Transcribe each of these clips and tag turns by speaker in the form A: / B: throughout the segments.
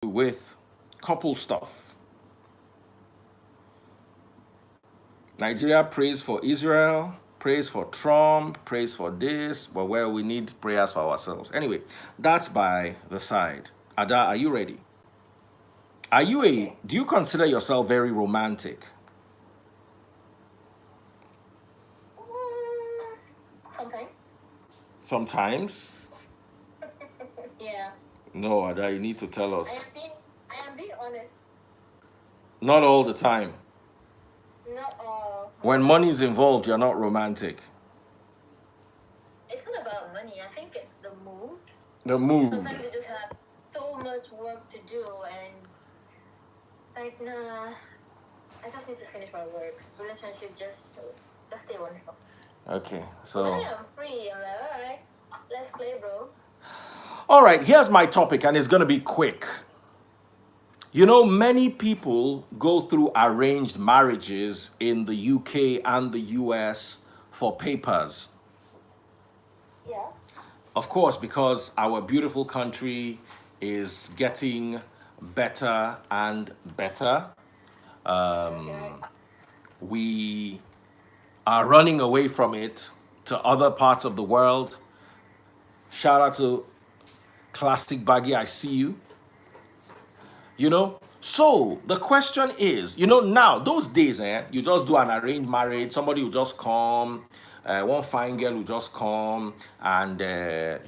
A: with couple stuff. Nigeria prays for Israel, prays for Trump, prays for this, but where we need prayers for ourselves. Anyway, that's by the side. Ada, are you ready? Do you consider yourself very romantic?
B: Sometimes.
A: Sometimes?
B: Yeah.
A: No, Ada, you need to tell us.
B: I am being honest.
A: Not all the time.
B: Not all.
A: When money is involved, you're not romantic.
B: It's not about money. I think it's the mood.
A: The mood.
B: Sometimes you just have so much work to do and like, nah, I just need to finish my work. Relationship just stay wonderful.
A: Okay, so.
B: When I am free, I'm like, all right, let's play, bro.
A: All right, here's my topic, and it's going to be quick. You know, many people go through arranged marriages in the UK and the US for papers.
B: Yeah.
A: Of course, because our beautiful country is getting better and better. We are running away from it to other parts of the world. Shout out to Classic Baggy, I see you. You know, so the question is, you know, now those days, you just do an arranged marriage. Somebody will just come, one fine girl will just come, and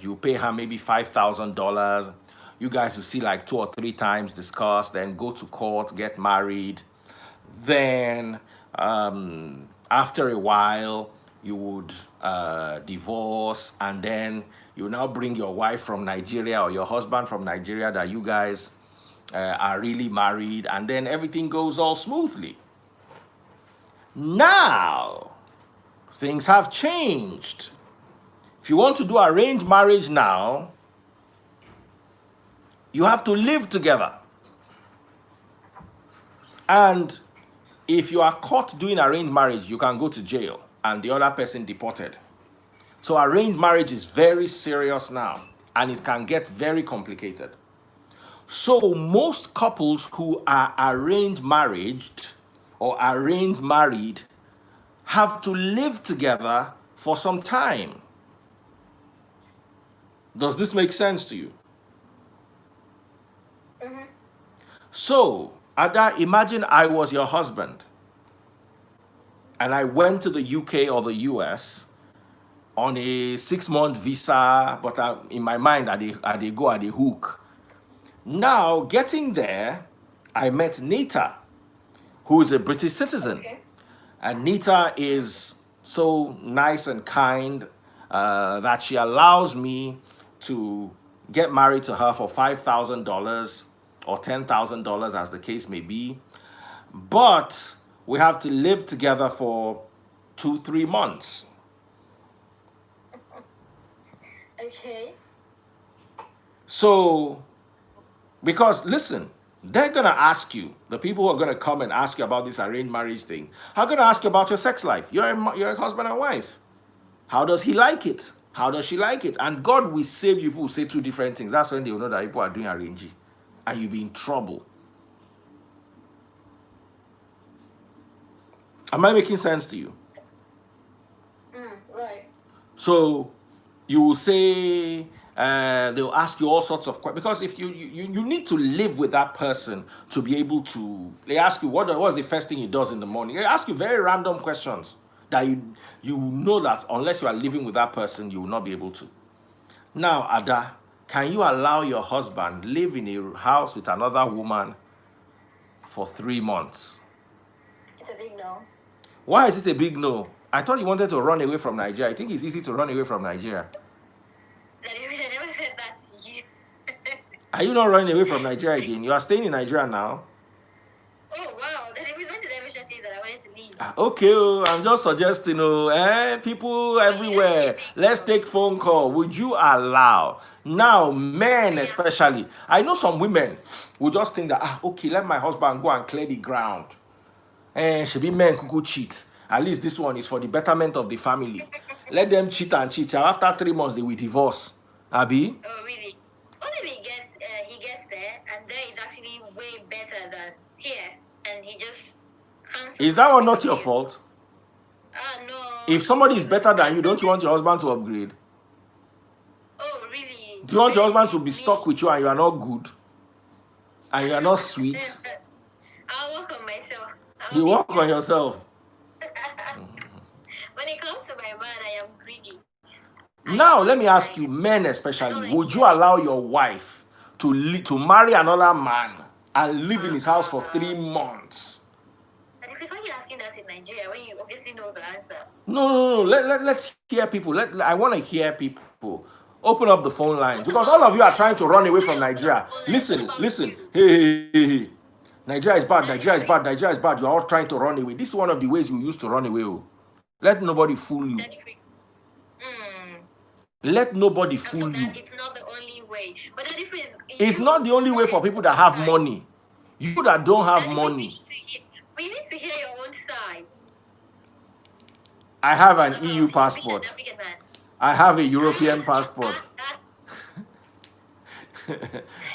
A: you pay her maybe $5,000. You guys will see like 2 or 3 times, discuss, then go to court, get married. Then after a while, you would divorce, and then you now bring your wife from Nigeria or your husband from Nigeria that you guys are really married, and then everything goes all smoothly. Now, things have changed. If you want to do arranged marriage now, you have to live together. And if you are caught doing arranged marriage, you can go to jail and the other person deported. So arranged marriage is very serious now, and it can get very complicated. So most couples who are arranged married have to live together for some time. Does this make sense to you?
B: Mm-hmm.
A: So, Ada, imagine I was your husband and I went to the UK or the US on a 6-month visa, but in my mind, I go at the hook. Now, getting there, I met Nita, who is a British citizen.
B: Okay.
A: And Nita is so nice and kind that she allows me to get married to her for $5,000 or $10,000, as the case may be. But we have to live together for 2-3 months.
B: Okay.
A: So, because listen, they're going to ask you, the people who are going to come and ask you about this arranged marriage thing, are going to ask you about your sex life. You're a husband and wife. How does he like it? How does she like it? And God will save you people who say 2 different things. That's when they will know that people are doing arranged. And you'll be in trouble. Am I making sense to you?
B: Right.
A: So you will say, they'll ask you all sorts of questions, because if you need to live with that person to be able to. They ask you what's the first thing he does in the morning. They ask you very random questions that you know that unless you are living with that person, you will not be able to. Now, Ada, can you allow your husband live in a house with another woman for 3 months?
B: It's a big no.
A: Why is it a big no? I thought you wanted to run away from Nigeria. I think it's easy to run away from Nigeria.
B: I never said that to you.
A: Are you not running away from Nigeria again? You are staying in Nigeria now?
B: Oh, wow. Then when did I ever say that I wanted to leave?
A: Okay, I'm just suggesting, people everywhere, let's take phone call. Would you allow? Now, men especially, I know some women will just think that, okay, let my husband go and clear the ground. Should be men who cheat. At least this one is for the betterment of the family. Let them cheat and cheat. After 3 months, they will divorce. Abi?
B: Oh, really? What if he gets there and there is actually way better than here, and he just cancels.
A: Is that one not your fault?
B: No.
A: If somebody is better than you, don't you want your husband to upgrade?
B: Oh, really?
A: Do you want your husband to be stuck with you and you are not good? And you are not sweet?
B: I'll work on myself.
A: You work on yourself.
B: When it comes to my man, I am greedy.
A: Now, let me ask you, men especially, would you allow your wife to marry another man and live in his house for 3 months?
B: And if you're asking that in Nigeria, when you obviously know the answer.
A: No. Let's hear people. I want to hear people. Open up the phone lines, because all of you are trying to run away from Nigeria. Listen. Hey. Nigeria is bad. You're all trying to run away. This is one of the ways you used to run away. Let nobody fool you. Let nobody fool you.
B: It's not the only way. But the difference
A: it's not the only way for people that have money. You that don't have money.
B: We need to hear your own side.
A: I have an EU passport. I have a European passport.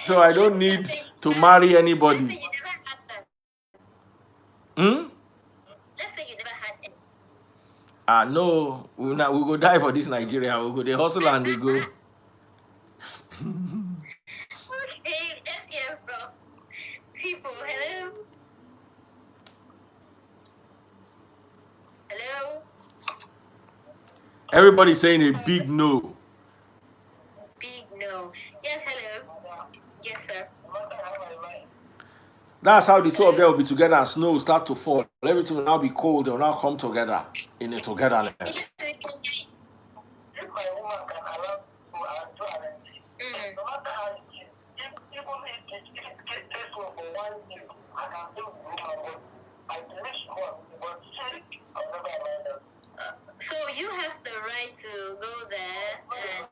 A: So I don't need to marry anybody.
B: Let's say you never had any.
A: No, we go die for this Nigeria. We go they hustle and they go.
B: Okay, let's hear from people. Hello.
A: Everybody's saying a big no.
B: Big no. Yes, hello. Yes, sir.
A: That's how the two of them will be together and snow will start to fall. Everything will now be cold. They will now come together in a togetherness.
C: If my woman can allow to arrange it, no matter how it is, even if it takes for 1 year, I can still do my work. I wish one, but still, I'll never allow that.
B: So you have the right to go there and...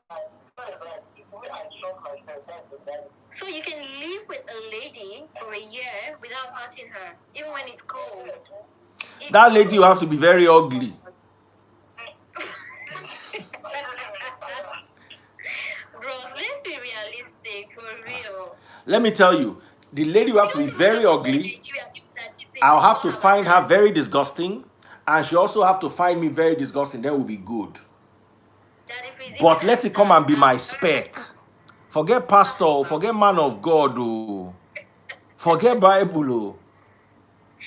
B: So you can live with a lady for a year without hurting her, even when it's cold.
A: That lady will have to be very ugly.
B: Bro, let's be realistic, for real.
A: Let me tell you, the lady will have to be very ugly. I'll have to find her very disgusting, and she also have to find me very disgusting. Then we'll be good. But let it come and be my spec. Forget pastor, forget man of God, forget Bible.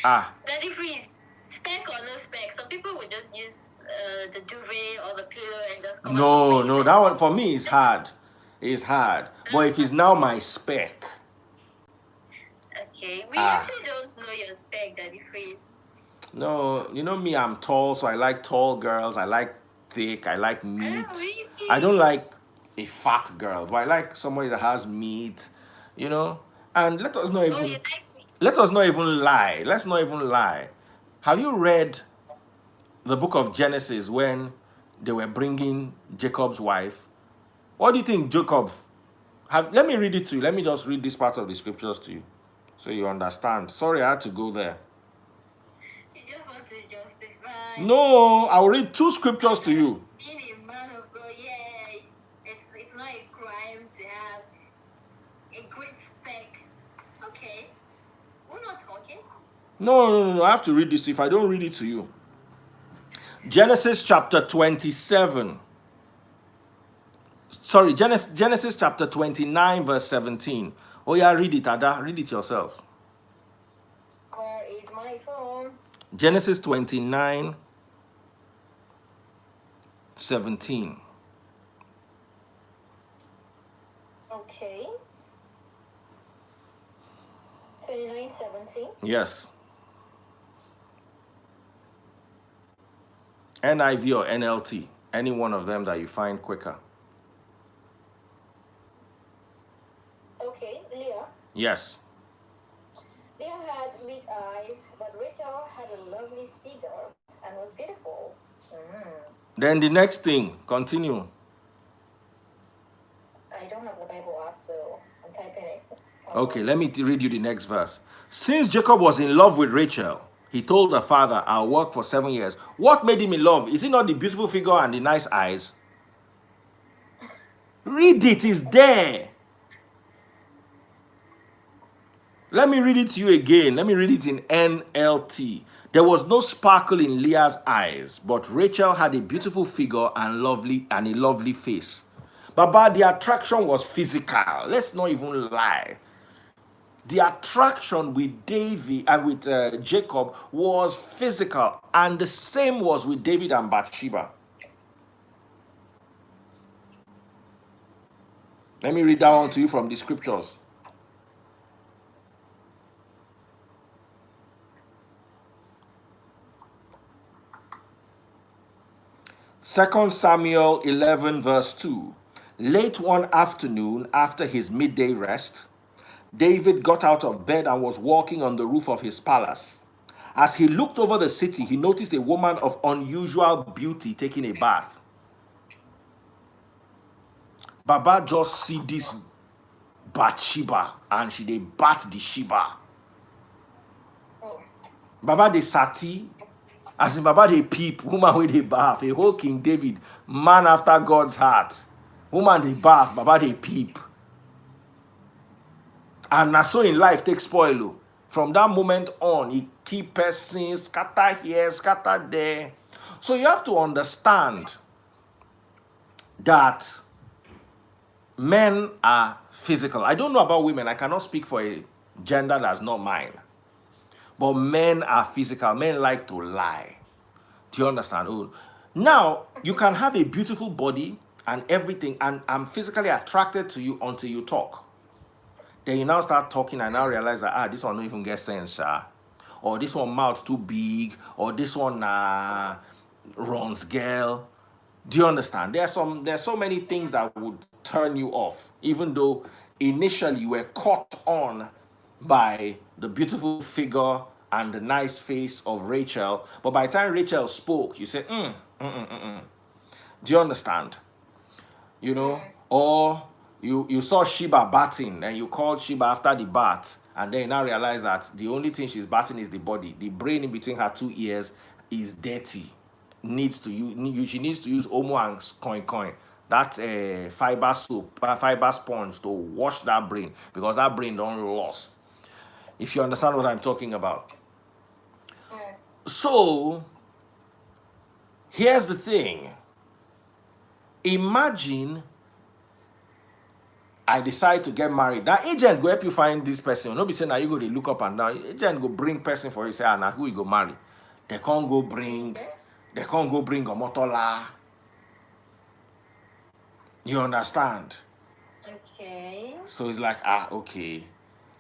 B: Daddy freeze, spec or no spec? Some people would just use the duvet or the pillow and just come.
A: No, that one for me is hard. It's hard. But if it's now my spec.
B: Okay, we actually don't know your spec, Daddy freeze.
A: No, you know me, I'm tall, so I like tall girls. I like thick, I like meat. I don't like a fat girl, but I like somebody that has meat, you know. And let us not even lie. Let's not even lie. Have you read the book of Genesis when they were bringing Jacob's wife? What do you think Jacob let me read it to you. Let me just read this part of the scriptures to you so you understand. Sorry, I had to go there.
B: You just want to justify.
A: No, I'll read 2 scriptures to you.
B: Being a man of God, yeah, it's not a crime to have a great spec. Okay, we're not talking.
A: No, I have to read this to you. If I don't read it to you. Genesis chapter 27. Sorry, Genesis chapter 29 verse 17. Oh yeah, read it, Ada. Read it yourself.
B: Where is my phone?
A: Genesis 29 17.
B: Okay. 29:17.
A: Yes. NIV or NLT. Any one of them that you find quicker.
B: Okay, Leah.
A: Yes.
B: Leah had weak eyes, but Rachel had a lovely figure and was beautiful.
A: Then the next thing, continue.
B: I don't have the Bible app, so I'm typing it.
A: Okay, let me read you the next verse. Since Jacob was in love with Rachel, he told her father, I'll work for 7 years. What made him in love? Is it not the beautiful figure and the nice eyes? Read it, it's there. Let me read it to you again. Let me read it in NLT. There was no sparkle in Leah's eyes, but Rachel had a beautiful figure and a lovely face. Baba, the attraction was physical. Let's not even lie. The attraction with David and with Jacob was physical, and the same was with David and Bathsheba. Let me read that one to you from the scriptures. Second Samuel 11 verse 2. Late one afternoon after his midday rest, David got out of bed and was walking on the roof of his palace. As he looked over the city, he noticed a woman of unusual beauty taking a bath. Baba just see this Bathsheba and she dey bat the Sheba. Baba dey sati, as in Baba dey peep, woman wey dey bath, a whole King David, man after God's heart. Woman dey bath, Baba dey peep. And na so in life take spoil. From that moment on, he keep person, scatter here, scatter there. So you have to understand that men are physical. I don't know about women. I cannot speak for a gender that's not mine. But men are physical. Men like to lie. Do you understand? Oh, now, you can have a beautiful body and everything, and I'm physically attracted to you until you talk. Then you now start talking and now realize that, this one don't even get sense, or this one mouth too big, or this one runs girl. Do you understand? There's so many things that would turn you off, even though initially you were caught on by the beautiful figure and the nice face of Rachel. But by the time Rachel spoke, you said, Do you understand? You know, or you saw Sheba batting and you called Sheba after the bat, and then you now realize that the only thing she's batting is the body. The brain in between her two ears is dirty. She needs to use Omo and coin. That fiber soap, fiber sponge to wash that brain, because that brain don't lost. If you understand what I'm talking about. So, here's the thing. Imagine I decide to get married. Now, agent go help you find this person. No be saying now you go to look up and down. Agent go bring person for you. Say, now who you go marry? They can't go bring Omotola. You understand?
B: Okay.
A: So it's like, okay.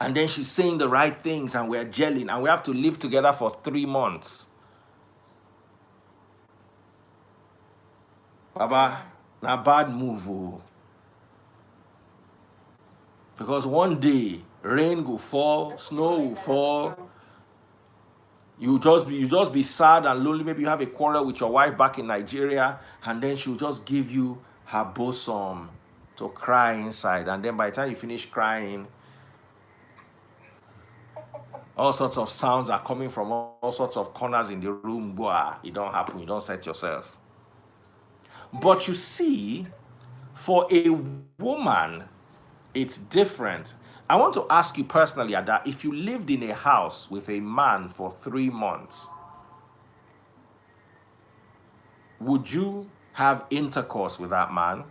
A: And then she's saying the right things and we're gelling and we have to live together for 3 months. Baba, na bad move. Oh. Because one day, rain will fall, snow will fall. You just be sad and lonely. Maybe you have a quarrel with your wife back in Nigeria, and then she'll just give you her bosom to cry inside. And then by the time you finish crying, all sorts of sounds are coming from all sorts of corners in the room. Boah, it don't happen. You don't set yourself. But you see, for a woman, it's different. I want to ask you personally, Ada, if you lived in a house with a man for 3 months, would you have intercourse with that man?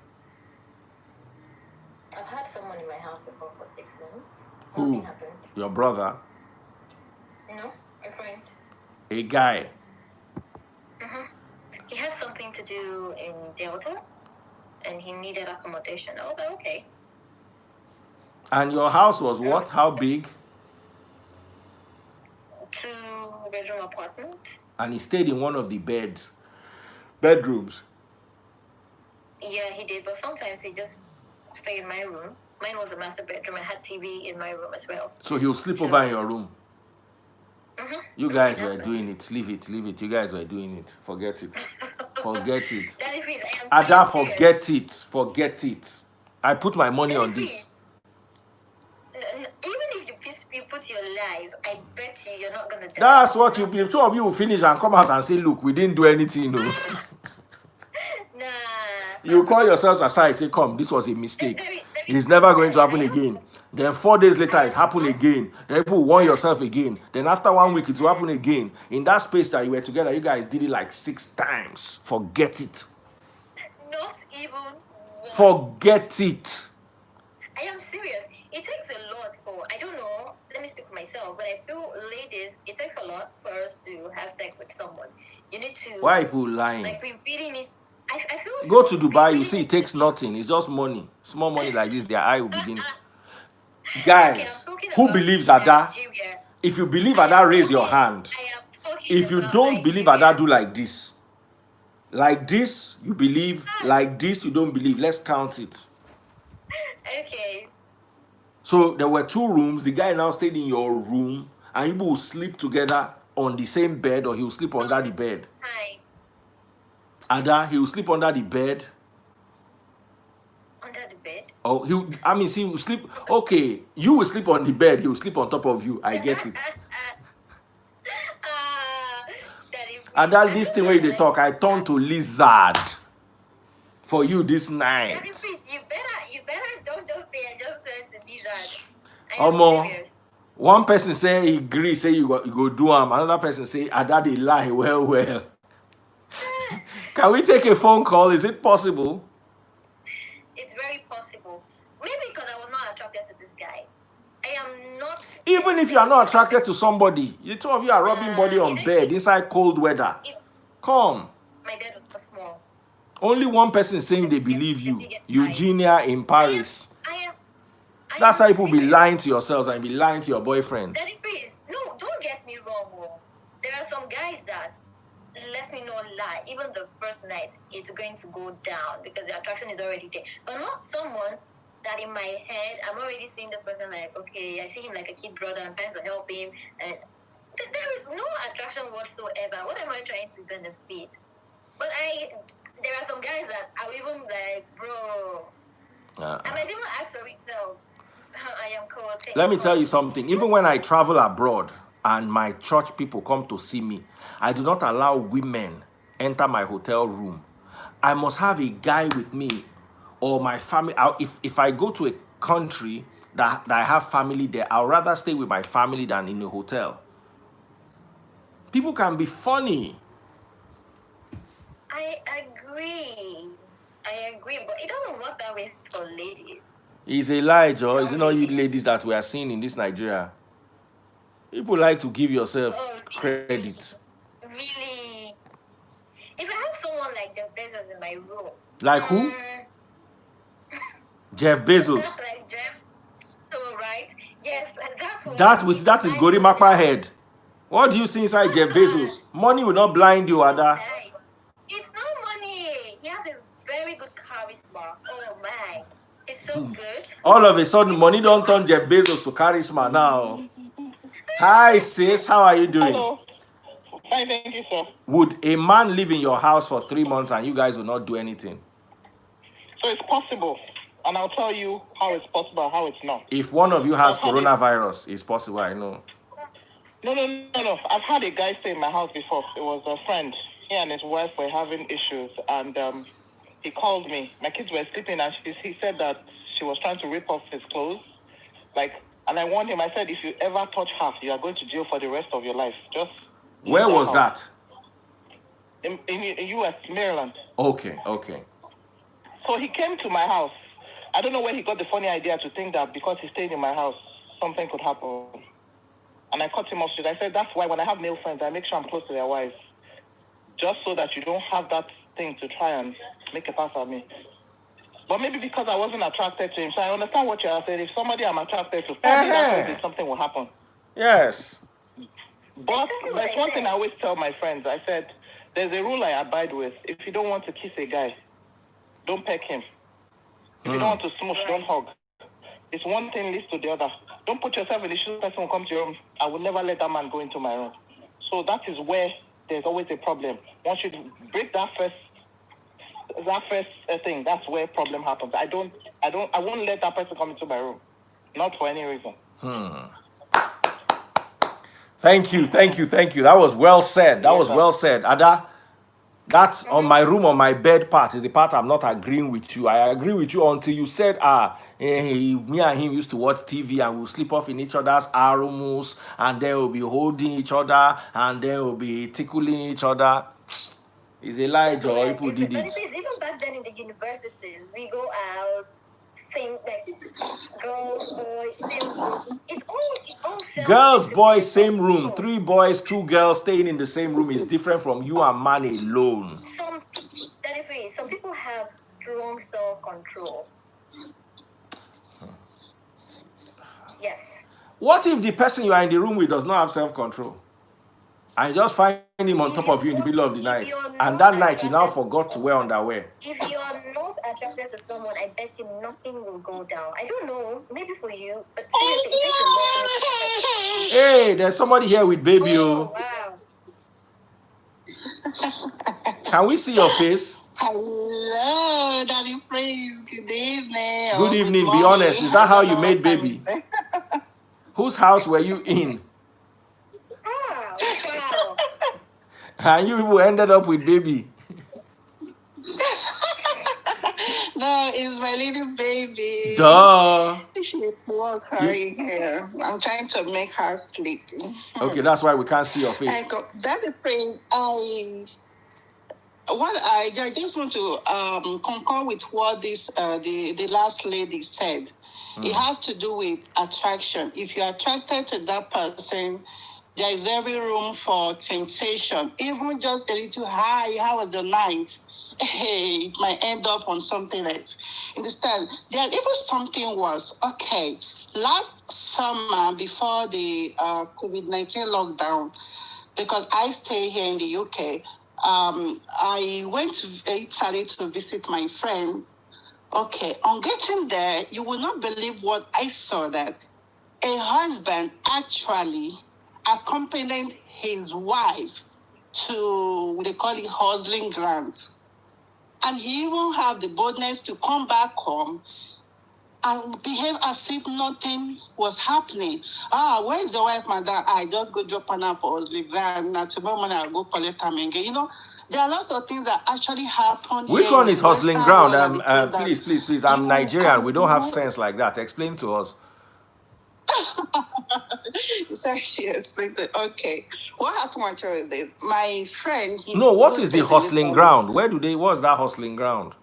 B: I've had someone in my house before for 6 months.
A: Who?
B: Nothing happened.
A: Your brother?
B: No, a friend.
A: A guy?
B: He had something to do in Delta, and he needed accommodation. I was like, okay.
A: And your house was what? How big?
B: 2-bedroom apartment.
A: And he stayed in one of the bedrooms.
B: Yeah, he did, but sometimes he just stayed in my room. Mine was a master bedroom. I had TV in my room as well.
A: So he'll sleep over in your room. You guys were
B: Exactly.
A: doing it. Leave it. You guys were doing it. Forget it. Forget it.
B: Daddy, please,
A: Ada, forget it. I put my money on this.
B: Even if you put your life, I bet you're not gonna die.
A: That's what you be. Two of you will finish and come out and say, look, we didn't do anything. No.
B: Nah.
A: You call yourselves aside, say, come, this was a mistake. It's never going to happen again. Then 4 days later, it happened again. Then people warn yourself again. Then after 1 week, it will happen again. In that space that you were together, you guys did it like 6 times. Forget it.
B: Not even once.
A: Forget it.
B: I am serious. It takes a lot for, I don't know, let me speak for myself, but I feel ladies, it takes a lot for us to have sex with someone. You need to...
A: Why are people lying?
B: Like, repeating it. I feel
A: Go
B: so
A: to Dubai, you
B: repeating
A: see it
B: it
A: takes
B: to-
A: nothing. It's just money. Small money like this, their eye will begin.
B: Okay,
A: Guys,
B: I'm talking
A: who
B: about
A: believes Ada?
B: Nigeria.
A: If you believe
B: I
A: Ada,
B: am
A: raise your
B: talking-
A: hand.
B: I am talking
A: If you
B: about
A: don't believe
B: Nigeria.
A: Ada, do like this. Like this, you believe. Like this, you don't believe. Let's count it.
B: Okay.
A: So there were 2 rooms. The guy now stayed in your room, and you will sleep together on the same bed, or he will sleep under the bed.
B: Hi.
A: Ada, he will sleep under the bed.
B: Under the bed.
A: Oh, he will sleep. Okay, you will sleep on the bed. He will sleep on top of you. I get it.
B: Daddy,
A: Ada, this thing where they talk, I turn to lizard for you this
B: Daddy,
A: night.
B: please, you better don't just say I just turn to lizard. I am
A: Omo,
B: serious.
A: one person say he agree, say you go do am. Another person say Ada they lie well. Can we take a phone call? Is it possible?
B: It's very possible. Maybe because I was not attracted to this guy. I am not.
A: Even if you are not attracted to somebody, the 2 of you are rubbing body on bed inside cold weather. Come.
B: My bed was small.
A: Only one person saying they believe you. Eugenia in Paris.
B: I
A: That's
B: am
A: how people be
B: serious.
A: lying to yourselves and be lying to your boyfriend.
B: Daddy, please, no, don't get me wrong. Oh. There are some guys that, let me not lie, even the first night, it's going to go down because the attraction is already there. But not someone that in my head, I'm already seeing this person like, okay, I see him like a kid brother, I'm trying to help him. And there is no attraction whatsoever. What am I trying to benefit? But there are some guys that are even like, bro, I might even ask for itself. I am cool.
A: Let me tell you something. Even when I travel abroad and my church people come to see me, I do not allow women enter my hotel room. I must have a guy with me or my family. If I go to a country that I have family there, I'll rather stay with my family than in a hotel. People can be funny.
B: I agree, but it doesn't work that way for ladies.
A: It's a lie, Joe. Is it not you ladies that we are seeing in this Nigeria? People like to give yourself credit.
B: Really? If I have someone like Jeff Bezos in my room.
A: Like who? Jeff Bezos.
B: Like Jeff. Oh, right? Yes, that's what.
A: That is Gorimapa head. What do you see inside Jeff Bezos? Money will not blind you, Ada.
B: It's not money. He has a very good charisma. Oh my. It's so good.
A: All of a sudden, money don't turn Jeff Bezos to charisma now. Hi, sis. How are you doing?
D: Hello. Fine, thank you, sir.
A: Would a man live in your house for 3 months and you guys will not do anything?
D: So it's possible. And I'll tell you how it's possible, how it's not.
A: If one of you has coronavirus, it's possible, I know.
D: No. I've had a guy stay in my house before. It was a friend. He and his wife were having issues. And he called me. My kids were sleeping and he said that she was trying to rip off his clothes. And I warned him. I said, if you ever touch her, you are going to jail for the rest of your life. Just
A: where was that?
D: In U.S., Maryland.
A: Okay.
D: So he came to my house. I don't know where he got the funny idea to think that because he stayed in my house, something could happen. And I cut him off. I said, that's why when I have male friends, I make sure I'm close to their wives. Just so that you don't have that thing to try and make a pass at me. But maybe because I wasn't attracted to him. So I understand what you're saying. If somebody I'm attracted to, probably that's when something will happen.
A: Yes.
D: But there's one thing I always tell my friends. I said, there's a rule I abide with. If you don't want to kiss a guy, don't peck him. If you don't want to smoosh, don't hug. It's one thing leads to the other. Don't put yourself in the shoes. Person will come to your room. I will never let that man go into my room. So that is where there's always a problem. Once you break that first thing, that's where problem happens. I won't let that person come into my room. Not for any reason.
A: Thank you. That was well said. Well said. Ada, That's on my room, on my bed part is the part I'm not agreeing with you. I agree with you until you said, me and him used to watch TV and we'll sleep off in each other's rooms and then we'll be holding each other and then we'll be tickling each other. It's a lie, Joe.
B: Yeah,
A: People did
B: but
A: it.
B: it is, even back then in the universities, we go out, sing, like, girls, boys, same room. It's all
A: Girls, boys,
B: self-discipline.
A: same room. 3 boys, 2 girls staying in the same room is different from you and man alone.
B: Some people have strong self-control. Yes.
A: What if the person you are in the room with does not have self-control? And you just find him on top of you in the middle of the night. And that night you now forgot to wear underwear.
B: If you're not attracted to someone, I bet you nothing will go down. I don't know, maybe for you, but seriously, it takes a lot.
A: Hey, there's somebody here with baby.
B: Oh, wow.
A: Can we see your face?
E: Hello, Daddy Praise. Good evening.
A: Good evening. Be honest. Is that how you made baby? Whose house were you in?
B: Ah, wow.
A: And you people ended up with baby.
E: No, it's my little baby.
A: Duh.
E: She's crying here. I'm trying to make her sleep.
A: Okay, that's why we can't see your face.
E: Daddy Praise, I just want to concur with what the last lady said. It has to do with attraction. If you're attracted to that person, there is every room for temptation. Even just a little hi, how was the night? Hey, it might end up on something else. Understand? There even something was, okay, last summer before the COVID-19 lockdown, because I stay here in the UK, I went to Italy to visit my friend. Okay, on getting there, you will not believe what I saw, that a husband actually accompanied his wife to what they call it hustling grant. And he even have the boldness to come back home and behave as if nothing was happening. Where is the wife, madam? I just go drop an app for hustling grant. Now tomorrow morning I'll go collect them again. You know, there are lots of things that actually happen.
A: Which one is hustling ground? Please. I'm Nigerian. We don't have sense like that. Explain to us.
E: It's actually explained it. Okay. What happened actually is this. My friend...
A: what is the hustling ground? What's that hustling ground?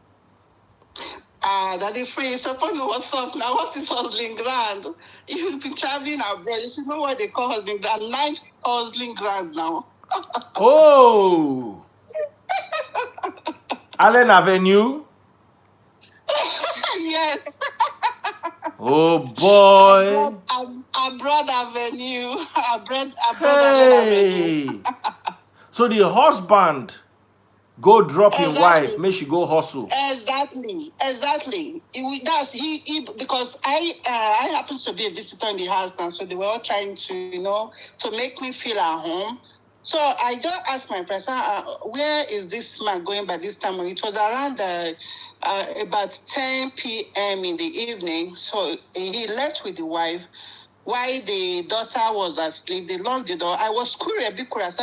E: Daddy Free, suppose know what's up now. What is hustling ground? You've been traveling abroad. You should know what they call hustling ground. Night hustling ground now.
A: Oh! Allen Avenue?
E: Yes.
A: Oh boy.
E: Abroad Avenue. Abroad
A: Avenue. So the husband go drop his wife, make she go hustle.
E: Exactly. Because I happen to be a visitor in the house now, so they were all trying to, to make me feel at home. So I just asked my friend, where is this man going by this time? It was around about 10 p.m. in the evening. So he left with the wife. While the daughter was asleep, they locked the door. I was a bit curious.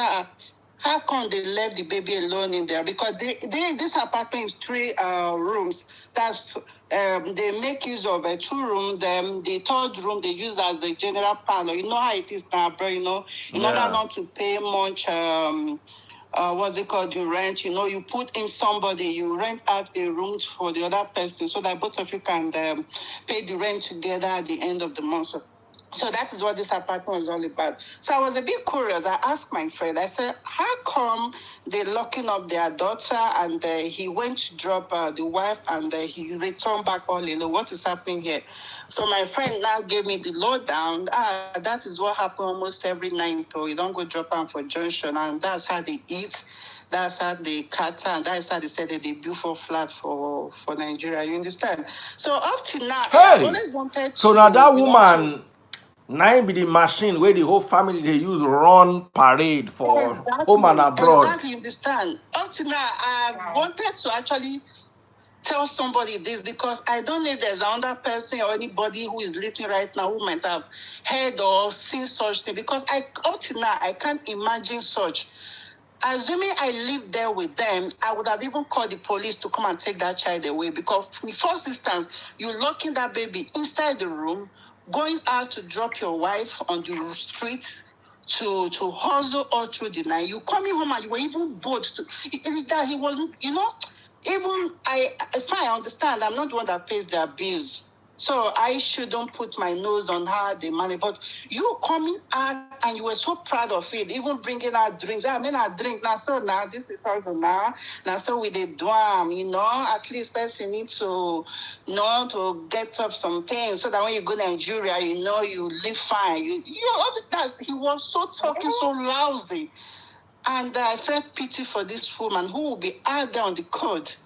E: How come they left the baby alone in there? Because this apartment is 3 rooms. That's they make use of 2 rooms. The 3rd room they use as the general parlor. You know how it is now, bro. In order not to pay much. What's it called? You rent. You put in somebody. You rent out a room for the other person, so that both of you can pay the rent together at the end of the month. So that is what this apartment was all about. So I was a bit curious. I asked my friend, I said, how come they're locking up their daughter and he went to drop the wife and he returned back all alone? What is happening here? So my friend now gave me the lowdown. That is what happens almost every night. You don't go drop them for junction, and that's how they eat. That's how they cut, and that's how they said that they build for flat for Nigeria. You understand? So up to now, I always wanted to...
A: So now that woman... 9 be the machine where the whole family they use run parade for home and abroad.
E: Exactly, understand. Up to now, I wanted to actually tell somebody this because I don't know if there's another person or anybody who is listening right now who might have heard or seen such thing. Because up to now, I can't imagine such. assuming I lived there with them, I would have even called the police to come and take that child away, because in first instance, you locking that baby inside the room, going out to drop your wife on the streets to hustle all through the night. You coming home and you were even bored to that he wasn't, even if I understand, I'm not the one that pays the bills. So I shouldn't put my nose on how they manage. But you coming out and you were so proud of it, even bringing out drinks. I mean, I drink now. So now this is also now. Now so with the drum, at least person need to to get up some things so that when you go to Nigeria, you live fine. All that. He was so talking so lousy. And I felt pity for this woman who will be out there on the court.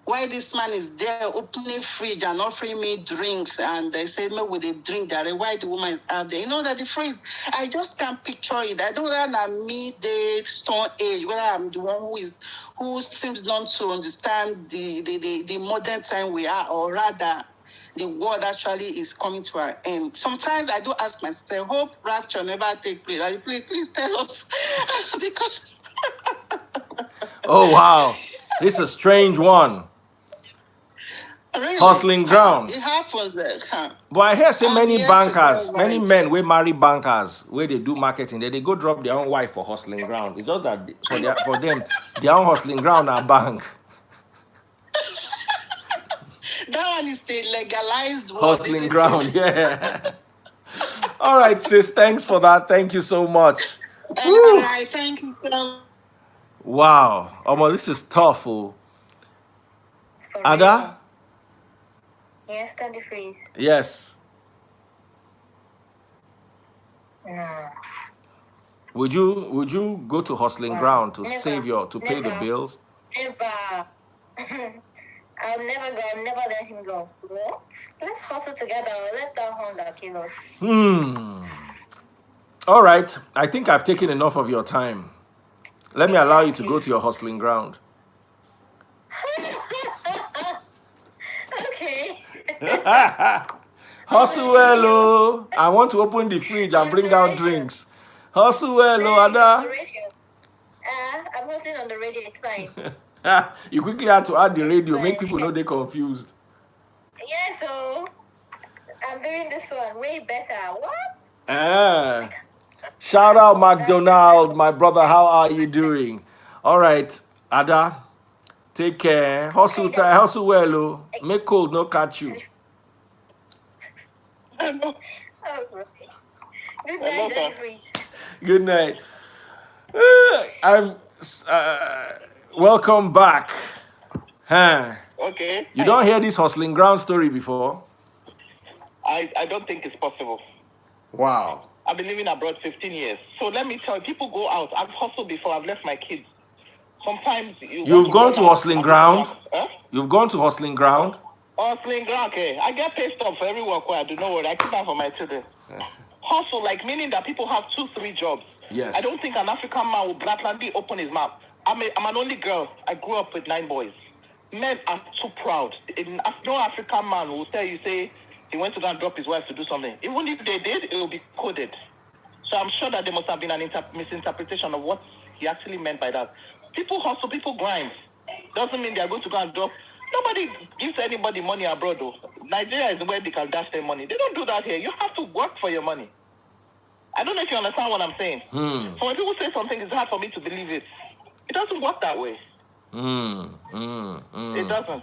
E: Why this man is there opening fridge and offering me drinks, and they say no with a drink that why the woman is out there. That the phrase, I just can't picture it. I don't know whether I'm the stone age, whether I'm the one who seems not to understand the modern time we are, or rather the world actually is coming to an end. Sometimes I do ask myself, hope rapture never take place. Please tell us because
A: Oh wow, this is a strange one.
E: really,
A: Hustling ground.
E: It happens.
A: But I hear say many bankers, many
E: right.
A: men we marry bankers where they do marketing, they go drop their own wife for hustling ground. It's just that for them, their own hustling ground are bank.
E: That one is the legalized one.
A: Hustling ground, yeah. All right, sis. Thanks for that. Thank you so much.
E: All right, thank you so much.
A: Wow. This is tough. Oh.
B: For
A: Ada?
B: real. Yes, study freeze.
A: Yes.
B: No.
A: Would you go to hustling ground to pay the bills?
B: Never. I'll never go. I'll never let him go. What? Let's hustle together. Let that hunger kill us.
A: All right. I think I've taken enough of your time. Let me allow you to go to your hustling ground.
B: Okay.
A: Hustle well, oh. I want to open the fridge and bring out drinks. Hustle well, oh, Ada.
B: I'm hustling on the radio. It's fine.
A: You quickly had to add the radio, make people know they're confused.
B: Yeah, so I'm doing this one way better. What?
A: Shout out McDonald, my brother. How are you doing? All right, Ada. Take care. Hustle well, oh. Make cold no catch you.
B: Oh, good night, Daddy.
A: Good night. Welcome back. Huh?
D: Okay.
A: You don't hear this hustling ground story before?
D: I don't think it's possible.
A: Wow.
D: I've been living abroad 15 years. So let me tell you, people go out. I've hustled before. I've left my kids. Sometimes
A: you've gone to hustling ground? You've gone to hustling ground?
D: Hustling ground, okay. I get paid stuff for every work where I do not worry. I keep that for my children. Hustle, meaning that people have 2-3 jobs.
A: Yes.
D: I don't think an African man will blatantly open his mouth. I'm an only girl. I grew up with 9 boys. Men are too proud. No African man will tell you, say, he went to go and drop his wife to do something. Even if they did, it will be coded. So I'm sure that there must have been an misinterpretation of what he actually meant by that. People hustle, people grind. Doesn't mean they are going to go and drop. Nobody gives anybody money abroad, though. Nigeria is where they can dash their money. They don't do that here. You have to work for your money. I don't know if you understand what I'm saying. So when people say something, it's hard for me to believe it. It doesn't work that way. It doesn't.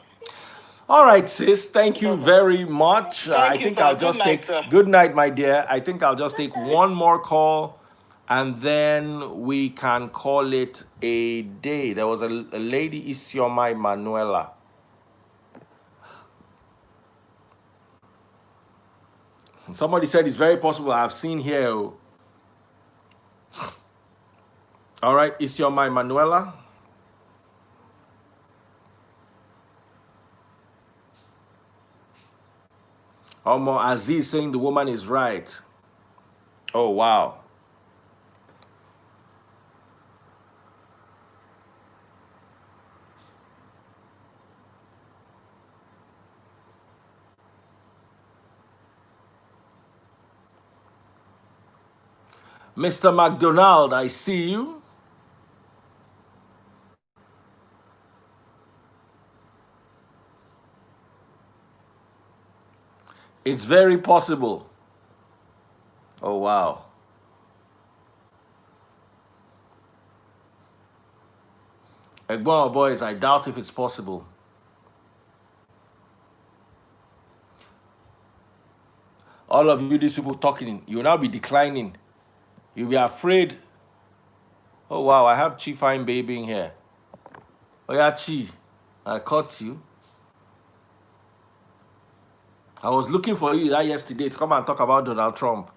A: All right, sis. Thank you very much. I think I'll just take... Good night, my dear. I think I'll just take one more call, and then we can call it a day. There was a lady, Isioma Manuela. Somebody said it's very possible. I've seen here. All right, Isioma Manuela. Omo Aziz saying the woman is right. Oh, wow. Mr. McDonald, I see you. It's very possible. Oh, wow. Egbon boys, I doubt if it's possible. All of you, these people talking, you will now be declining. You'll be afraid. Oh, wow, I have Chi Fine Baby in here. Oh, yeah, Chi, I caught you. I was looking for you that yesterday to come and talk about Donald Trump.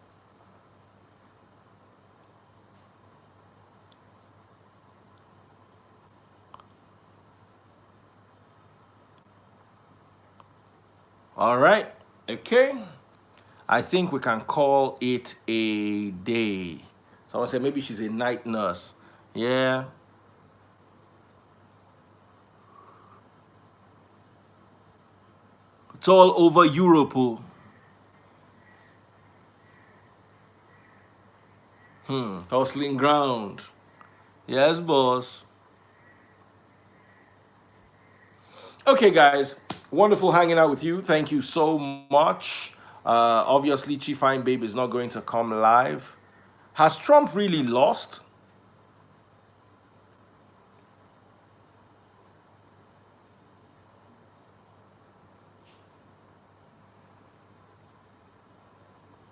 A: All right, okay. I think we can call it a day. Someone said maybe she's a night nurse. Yeah. It's all over Europe. Hustling ground. Yes, boss. Okay, guys. Wonderful hanging out with you. Thank you so much. Obviously, Chi Fine Babe is not going to come live. Has Trump really lost?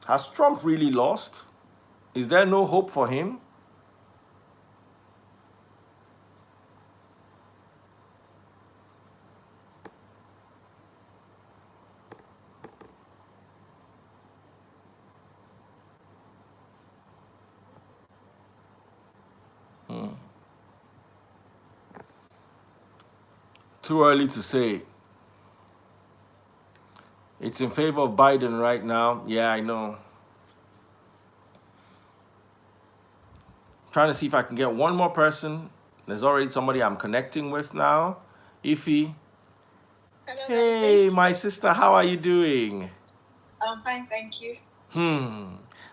A: Has Trump really lost? Is there no hope for him? Too early to say. It's in favor of Biden right now. Yeah, I know. Trying to see if I can get one more person. There's already somebody I'm connecting with now. Ify.
F: Hello,
A: Hey, my sister, how are you doing?
F: I'm fine, thank you.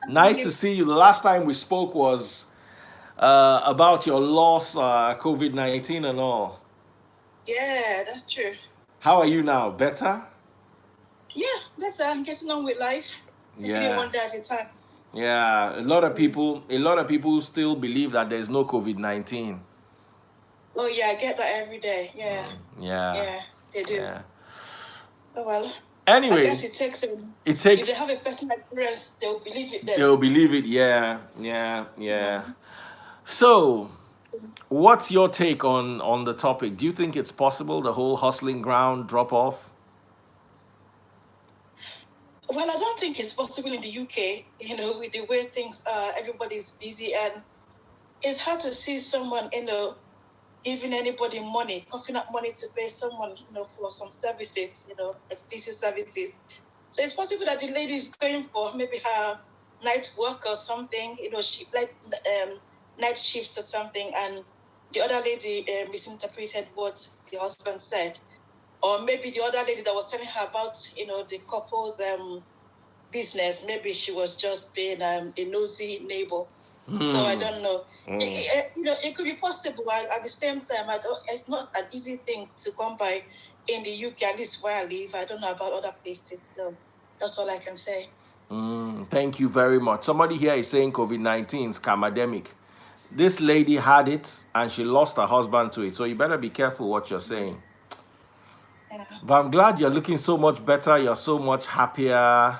A: Nice to see you. The last time we spoke was about your loss, COVID-19 and all.
F: Yeah, that's true.
A: How are you now? Better?
F: Yeah, better. I'm getting on with life. Taking it one day at a time.
A: Yeah, a lot of people still believe that there's no COVID-19.
F: Oh yeah, I get that every day. Yeah. Yeah, they do.
A: Yeah.
F: Oh well.
A: Anyway,
F: I guess it takes
A: It
F: if
A: takes.
F: they have a personal experience, they'll believe it then.
A: They'll believe it. Yeah. So, what's your take on the topic? Do you think it's possible, the whole hustling ground drop off?
F: Well, I don't think it's possible in the UK, with the way things are, everybody's busy, and it's hard to see someone, giving anybody money, coughing up money to pay someone, for some services, like these services. So it's possible that the lady is going for maybe her night work or something, she like night shifts or something, and the other lady misinterpreted what the husband said. Or maybe the other lady that was telling her about, the couple's business, maybe she was just being a nosy neighbor. So I don't know. It could be possible. At the same time, it's not an easy thing to come by in the UK, at least where I live. I don't know about other places. So that's all I can say.
A: Thank you very much. Somebody here is saying COVID-19 is scamdemic. This lady had it and she lost her husband to it. So you better be careful what you're saying.
F: Yeah.
A: But I'm glad you're looking so much better. You're so much happier.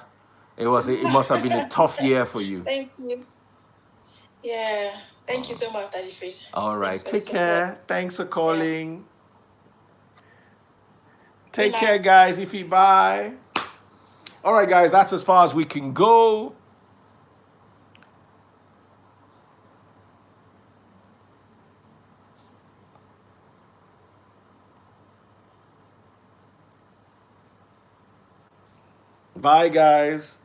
A: It must have been a tough year for you.
F: Thank you. Yeah. Thank you so much, Daddy Face.
A: All right. Take care. Thanks for calling. Take care, guys. Ify, bye. All right, guys. That's as far as we can go. Bye, guys.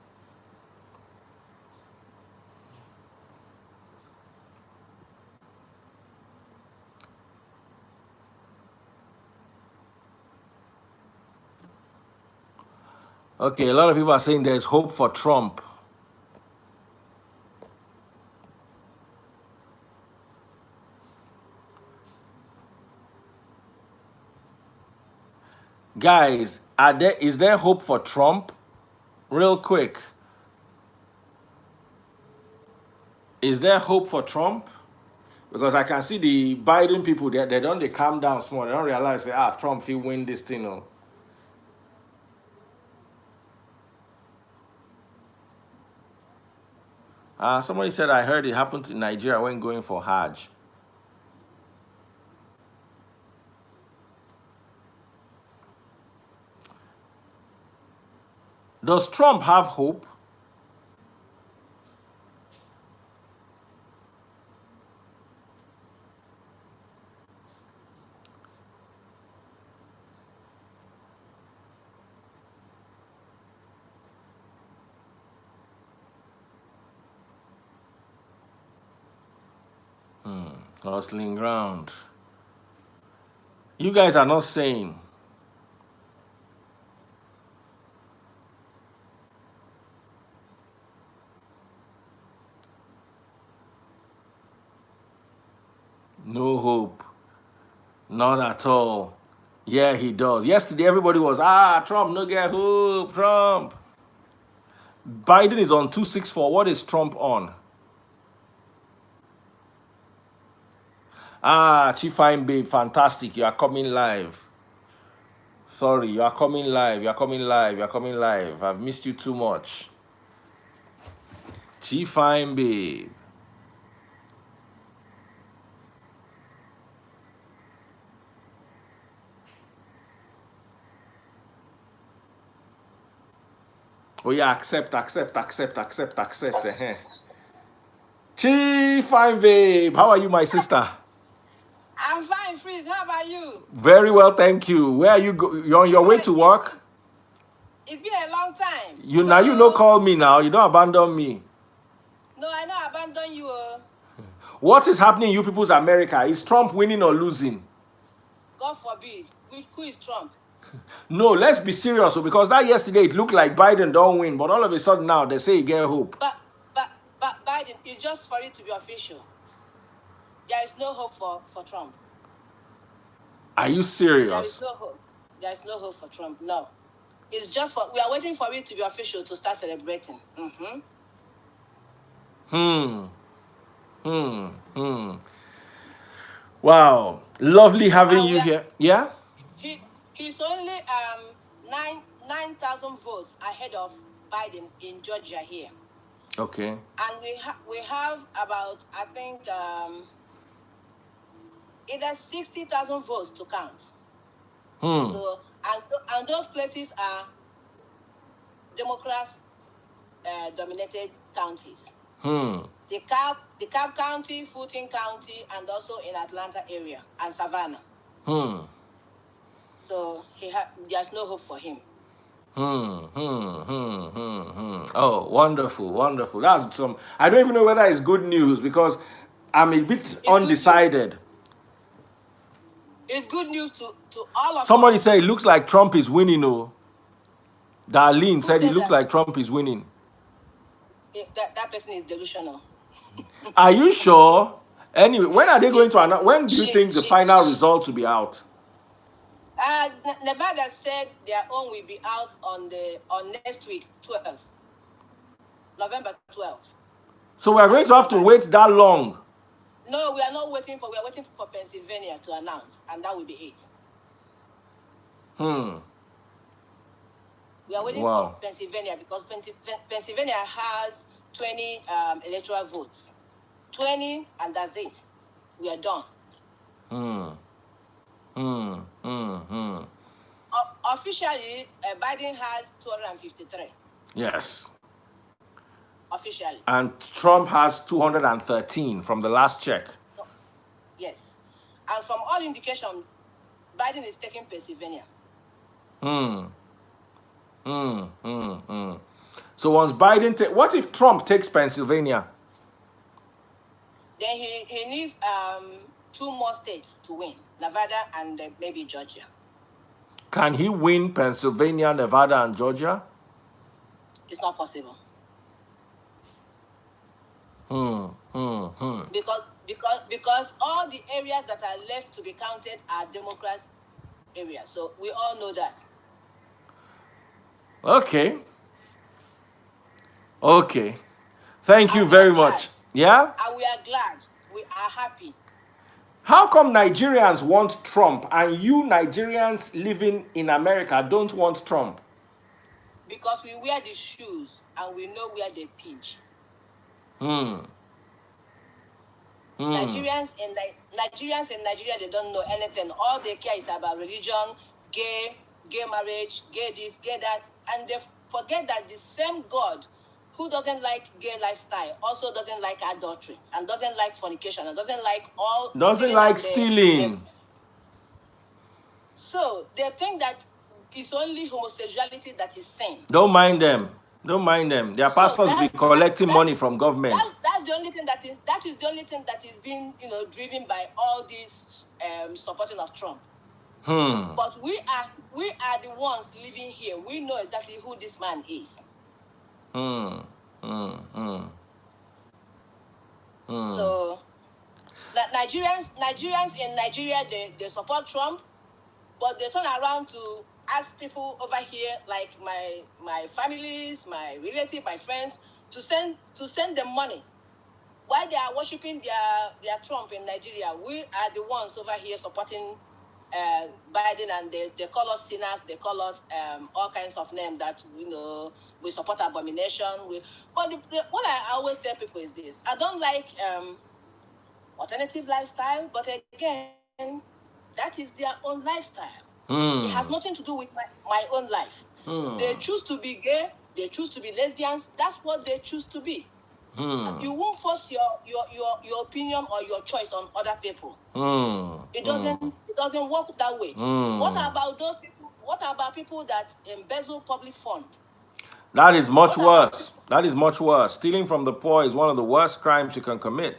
A: Okay, a lot of people are saying there's hope for Trump. Guys, is there hope for Trump? real quick, is there hope for Trump? Because I can see the Biden people, they calm down small. They don't realize, Trump, he win this thing. Oh. Somebody said, I heard it happened in Nigeria when going for Hajj. Does Trump have hope? Hustling ground. You guys are not saying. No hope. Not at all. Yeah, he does. Yesterday, everybody was, Trump, no get hope, Trump. Biden is on 264. What is Trump on? Chief Fine Babe, fantastic. You are coming live. Sorry, you are coming live. You are coming live. You are coming live. I've missed you too much. Chief Fine Babe. Oh yeah, accept. Chief Fine Babe, how are you, my sister?
G: I'm fine, Freeze. How about you?
A: Very well, thank you. Where are you You're on your way to work?
G: It's been a long time.
A: You no call me now. You don't abandon me.
G: No, I don't abandon you.
A: What is happening in you people's America? Is Trump winning or losing?
G: God forbid. Who is Trump?
A: No, let's be serious. Because that yesterday it looked like Biden don't win, but all of a sudden now they say he get hope.
G: But Biden, it's just for it to be official. There is no hope for Trump.
A: Are you serious?
G: There is no hope. There is no hope for Trump. No. It's just we are waiting for it to be official to start celebrating.
A: Wow. Lovely having you here. Yeah?
G: He's only 9,000 votes ahead of Biden in Georgia here.
A: Okay.
G: And we have about, I think, either 60,000 votes to count. So and those places are Democrats dominated counties. The Cobb County, Fulton County, and also in Atlanta area and Savannah. So there's no hope for him.
A: Oh, wonderful. That's some. I don't even know whether it's good news because I'm a bit undecided.
G: It's good news to all of us.
A: Somebody said it looks like Trump is winning. Oh, Darlene said it looks like Trump is winning.
G: That person is delusional.
A: Are you sure? Anyway, when are they going to announce? When do you think the final results will be out?
G: Nevada said their own will be out on next week, 12th. November 12th.
A: So we are going to have to wait that long?
G: No, we are not waiting for. We are waiting for Pennsylvania to announce, and that will be it. We are waiting for Pennsylvania because Pennsylvania has 20 electoral votes. 20, and that's it. We are done. Officially, Biden has 253.
A: Yes.
G: Officially.
A: And Trump has 213 from the last check.
G: Yes. And from all indication, Biden is taking Pennsylvania.
A: So once Biden what if Trump takes Pennsylvania?
G: Then he needs 2 more states to win, Nevada and maybe Georgia.
A: Can he win Pennsylvania, Nevada, and Georgia?
G: It's not possible. Because all the areas that are left to be counted are Democrats areas. So we all know that.
A: Okay. Okay. Thank you
G: And we are
A: very
G: glad.
A: much. Yeah?
G: And we are glad. We are happy.
A: How come Nigerians want Trump and you Nigerians living in America don't want Trump?
G: Because we wear the shoes and we know where they pinch. Nigerians in Nigeria, they don't know anything. All they care is about religion, gay marriage, gay this, gay that, and they forget that the same God who doesn't like gay lifestyle also doesn't like adultery and doesn't like fornication and doesn't like all
A: Doesn't like stealing.
G: So they think that it's only homosexuality that is sin.
A: Don't mind them. Don't mind them. Their pastors be collecting money from government.
G: That's the only thing that is the only thing that is being driven by all this supporting of Trump. But we are the ones living here. We know exactly who this man is. So Nigerians in Nigeria, they support Trump, but they turn around to ask people over here, like my families, my relatives, my friends, to send them money. While they are worshiping their Trump in Nigeria, we are the ones over here supporting Biden, and they call us sinners. They call us all kinds of names that we support abomination. But what I always tell people is this: I don't like alternative lifestyle, but again, that is their own lifestyle. It has nothing to do with my own life. They choose to be gay. They choose to be lesbians. That's what they choose to be. You won't force your opinion or your choice on other people. It doesn't work that way. What about those people? What about people that embezzle public funds?
A: That is much worse. That is much worse. Stealing from the poor is one of the worst crimes you can commit.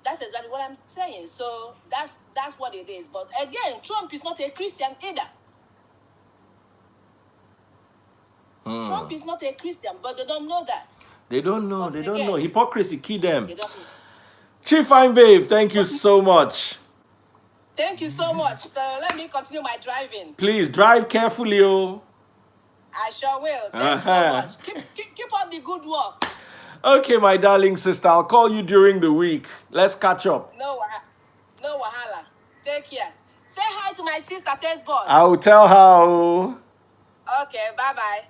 G: That's exactly what I'm saying. So that's what it is. But again, Trump is not a Christian either. Trump is not a Christian, but they don't know that.
A: They don't know.
G: But
A: they don't
G: again,
A: know. Hypocrisy key them.
G: They don't know.
A: Chief Fine Babe, thank you so much.
G: Thank you so much. So let me continue my driving.
A: Please drive carefully, oh.
G: I sure will. Thank you so much. Keep up the good work.
A: Okay, my darling sister, I'll call you during the week. Let's catch up.
G: No wahala. Take care. Say hi to my sister, Tess Boss.
A: I will tell her.
G: Okay, bye-bye.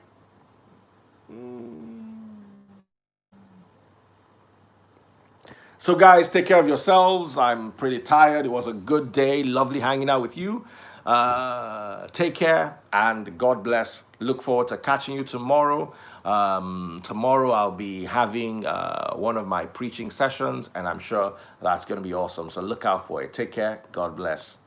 A: So guys, take care of yourselves. I'm pretty tired. It was a good day. Lovely hanging out with you. Take care and God bless. Look forward to catching you tomorrow. Tomorrow I'll be having one of my preaching sessions, and I'm sure that's going to be awesome. So look out for it. Take care. God bless.